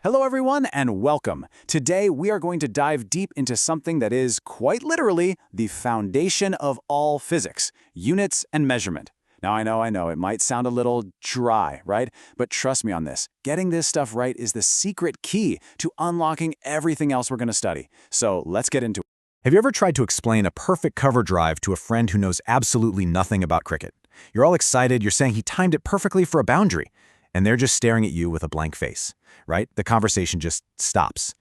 Hello everyone and welcome. Today we are going to dive deep into something that is, quite literally, the foundation of all physics, units and measurement. Now I know, it might sound a little dry, right? But trust me on this, getting this stuff right is the secret key to unlocking everything else we're going to study. So let's get into it. Have you ever tried to explain a perfect cover drive to a friend who knows absolutely nothing about cricket? You're all excited, you're saying he timed it perfectly for a boundary, and they're just staring at you with a blank face, right? The conversation just stops.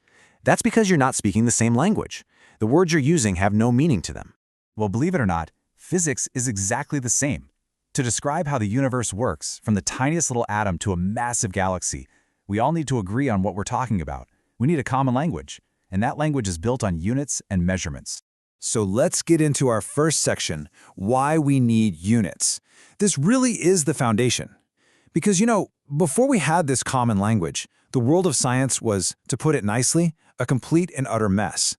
That's because you're not speaking the same language. The words you're using have no meaning to them. Well, believe it or not, physics is exactly the same. To describe how the universe works, from the tiniest little atom to a massive galaxy, we all need to agree on what we're talking about. We need a common language, and that language is built on units and measurements. So let's get into our first section, why we need units. This really is the foundation. Because, before we had this common language, the world of science was, to put it nicely, a complete and utter mess.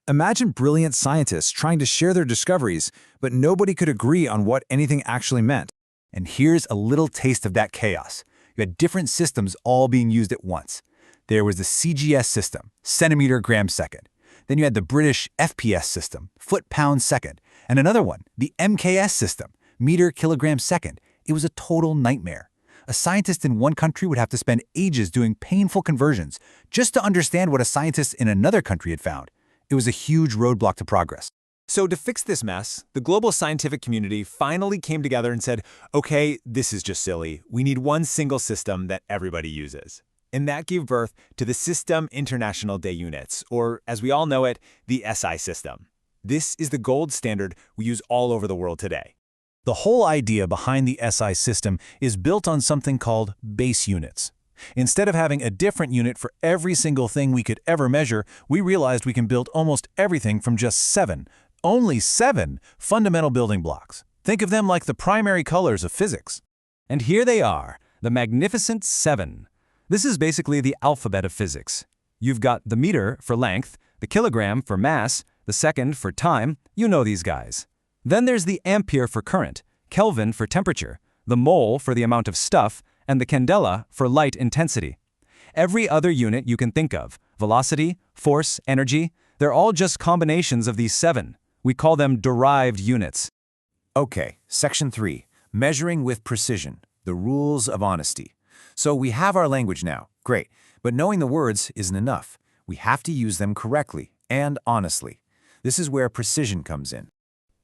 Imagine brilliant scientists trying to share their discoveries, but nobody could agree on what anything actually meant. And here's a little taste of that chaos. You had different systems all being used at once. There was the CGS system, centimeter gram second. Then you had the British FPS system, foot pound second. And another one, the MKS system, meter kilogram second. It was a total nightmare. A scientist in one country would have to spend ages doing painful conversions just to understand what a scientist in another country had found. It was a huge roadblock to progress. So to fix this mess, the global scientific community finally came together and said, okay, this is just silly. We need one single system that everybody uses. And that gave birth to the System International des Units, or as we all know it, the SI system. This is the gold standard we use all over the world today. The whole idea behind the SI system is built on something called base units. Instead of having a different unit for every single thing we could ever measure, we realized we can build almost everything from just only seven fundamental building blocks. Think of them like the primary colors of physics. And here they are, the magnificent 7. This is basically the alphabet of physics. You've got the meter for length, the kilogram for mass, the second for time, you know these guys. Then there's the ampere for current, Kelvin for temperature, the mole for the amount of stuff, and the candela for light intensity. Every other unit you can think of, velocity, force, energy, they're all just combinations of these 7. We call them derived units. Okay, section 3, measuring with precision, the rules of honesty. So we have our language now, great, but knowing the words isn't enough. We have to use them correctly and honestly. This is where precision comes in.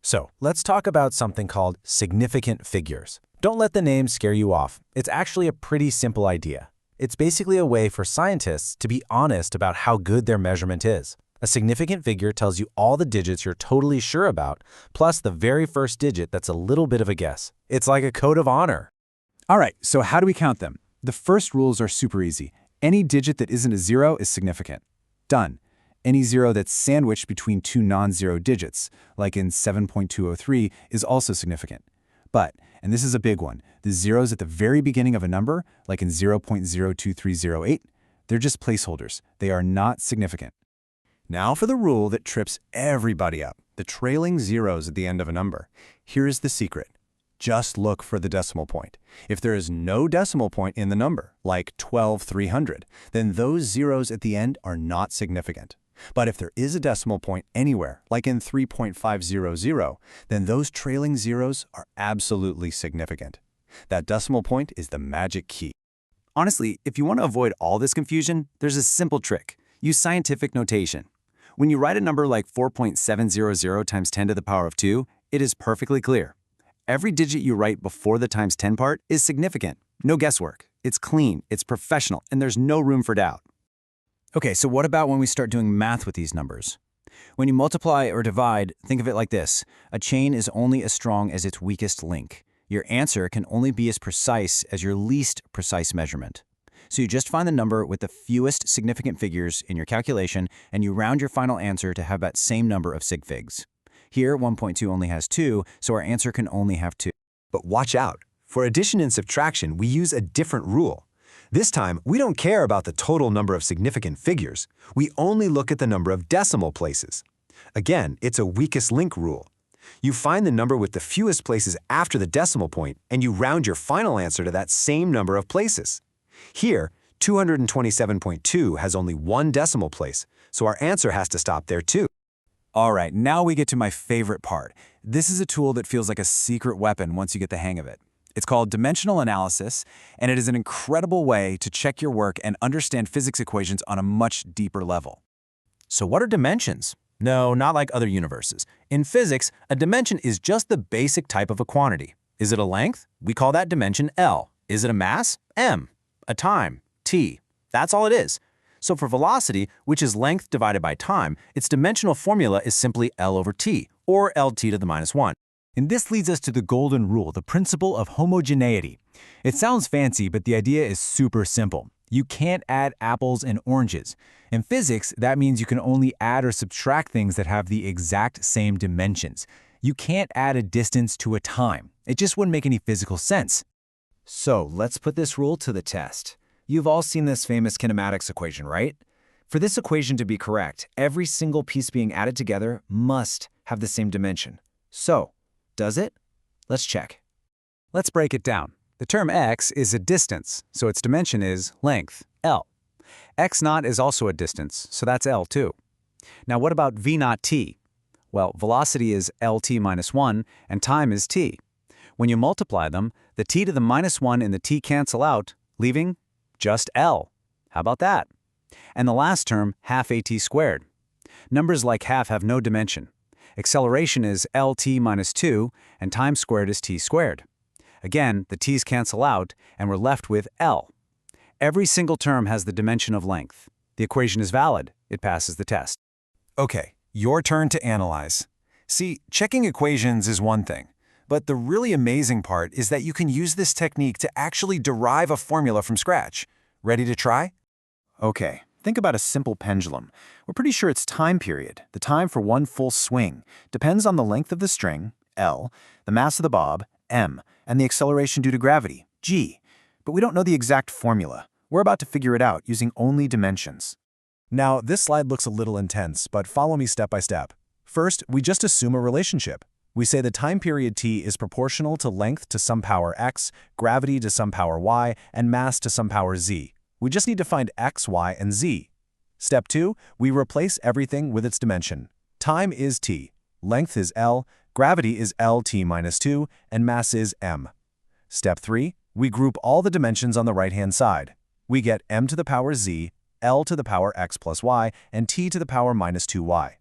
So, let's talk about something called significant figures. Don't let the name scare you off. It's actually a pretty simple idea. It's basically a way for scientists to be honest about how good their measurement is. A significant figure tells you all the digits you're totally sure about, plus the very first digit that's a little bit of a guess. It's like a code of honor. All right, so how do we count them? The first rules are super easy. Any digit that isn't a 0 is significant. Done. Any 0 that's sandwiched between two non-zero digits, like in 7.203, is also significant. But, and this is a big one, the zeros at the very beginning of a number, like in 0.02308, they're just placeholders. They are not significant. Now for the rule that trips everybody up, the trailing zeros at the end of a number. Here is the secret. Just look for the decimal point. If there is no decimal point in the number, like 12,300, then those zeros at the end are not significant. But if there is a decimal point anywhere, like in 3.500, then those trailing zeros are absolutely significant. That decimal point is the magic key. Honestly, if you want to avoid all this confusion, there's a simple trick. Use scientific notation. When you write a number like 4.700 times 10 to the power of 2, it is perfectly clear. Every digit you write before the times 10 part is significant. No guesswork. It's clean, it's professional, and there's no room for doubt. Okay, so what about when we start doing math with these numbers? When you multiply or divide, think of it like this. A chain is only as strong as its weakest link. Your answer can only be as precise as your least precise measurement. So you just find the number with the fewest significant figures in your calculation, and you round your final answer to have that same number of sig figs. Here, 1.2 only has 2, so our answer can only have 2. But watch out. For addition and subtraction, we use a different rule. This time, we don't care about the total number of significant figures. We only look at the number of decimal places. Again, it's a weakest link rule. You find the number with the fewest places after the decimal point, and you round your final answer to that same number of places. Here, 227.2 has only one decimal place, so our answer has to stop there too. All right, now we get to my favorite part. This is a tool that feels like a secret weapon once you get the hang of it. It's called dimensional analysis, and it is an incredible way to check your work and understand physics equations on a much deeper level. So what are dimensions? No, not like other universes. In physics, a dimension is just the basic type of a quantity. Is it a length? We call that dimension L. Is it a mass? M. A time? T. That's all it is. So for velocity, which is length divided by time, its dimensional formula is simply L over T, or LT to the minus 1. And this leads us to the golden rule, the principle of homogeneity. It sounds fancy, but the idea is super simple. You can't add apples and oranges. In physics, that means you can only add or subtract things that have the exact same dimensions. You can't add a distance to a time. It just wouldn't make any physical sense. So let's put this rule to the test. You've all seen this famous kinematics equation, right? For this equation to be correct, every single piece being added together must have the same dimension. So, does it? Let's check. Let's break it down. The term x is a distance, so its dimension is length, L. X naught is also a distance, so that's L too. Now what about v naught t? Well, velocity is lt minus 1, and time is t. When you multiply them, the t to the minus 1 and the t cancel out, leaving just L. How about that? And the last term, half at squared. Numbers like half have no dimension. Acceleration is lt minus 2, and time squared is t squared. Again, the t's cancel out, and we're left with L. Every single term has the dimension of length. The equation is valid. It passes the test. Okay, your turn to analyze. See, checking equations is one thing, but the really amazing part is that you can use this technique to actually derive a formula from scratch. Ready to try? Okay, think about a simple pendulum. We're pretty sure its time period, the time for one full swing, depends on the length of the string, L, the mass of the bob, M, and the acceleration due to gravity, G. But we don't know the exact formula. We're about to figure it out using only dimensions. Now, this slide looks a little intense, but follow me step by step. First, we just assume a relationship. We say the time period t is proportional to length to some power x, gravity to some power y, and mass to some power z. We just need to find x, y, and z. Step 2, we replace everything with its dimension. Time is t, length is L, gravity is lt minus 2, and mass is m. Step 3, we group all the dimensions on the right-hand side. We get m to the power z, L to the power x plus y, and t to the power minus 2y.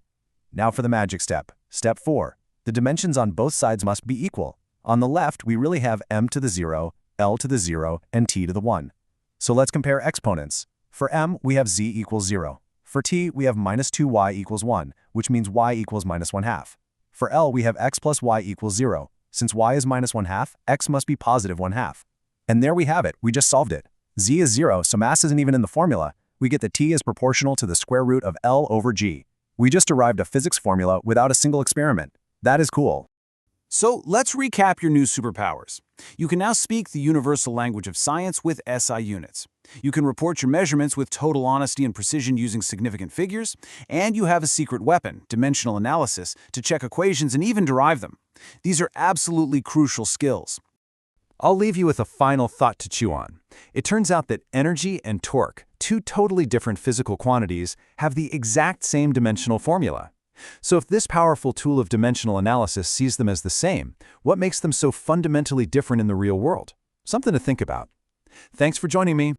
Now for the magic step. Step 4. The dimensions on both sides must be equal. On the left, we really have m to the 0, L to the 0, and t to the 1. So let's compare exponents. For m, we have z equals 0. For t, we have minus 2y equals 1, which means y equals minus 1/2. For L, we have x plus y equals 0. Since y is minus 1/2, x must be positive 1/2. And there we have it. We just solved it. Z is 0, so mass isn't even in the formula. We get that t is proportional to the square root of L over g. We just derived a physics formula without a single experiment. That is cool. So let's recap your new superpowers. You can now speak the universal language of science with SI units. You can report your measurements with total honesty and precision using significant figures, and you have a secret weapon, dimensional analysis, to check equations and even derive them. These are absolutely crucial skills. I'll leave you with a final thought to chew on. It turns out that energy and torque, two totally different physical quantities, have the exact same dimensional formula. So if this powerful tool of dimensional analysis sees them as the same, what makes them so fundamentally different in the real world? Something to think about. Thanks for joining me.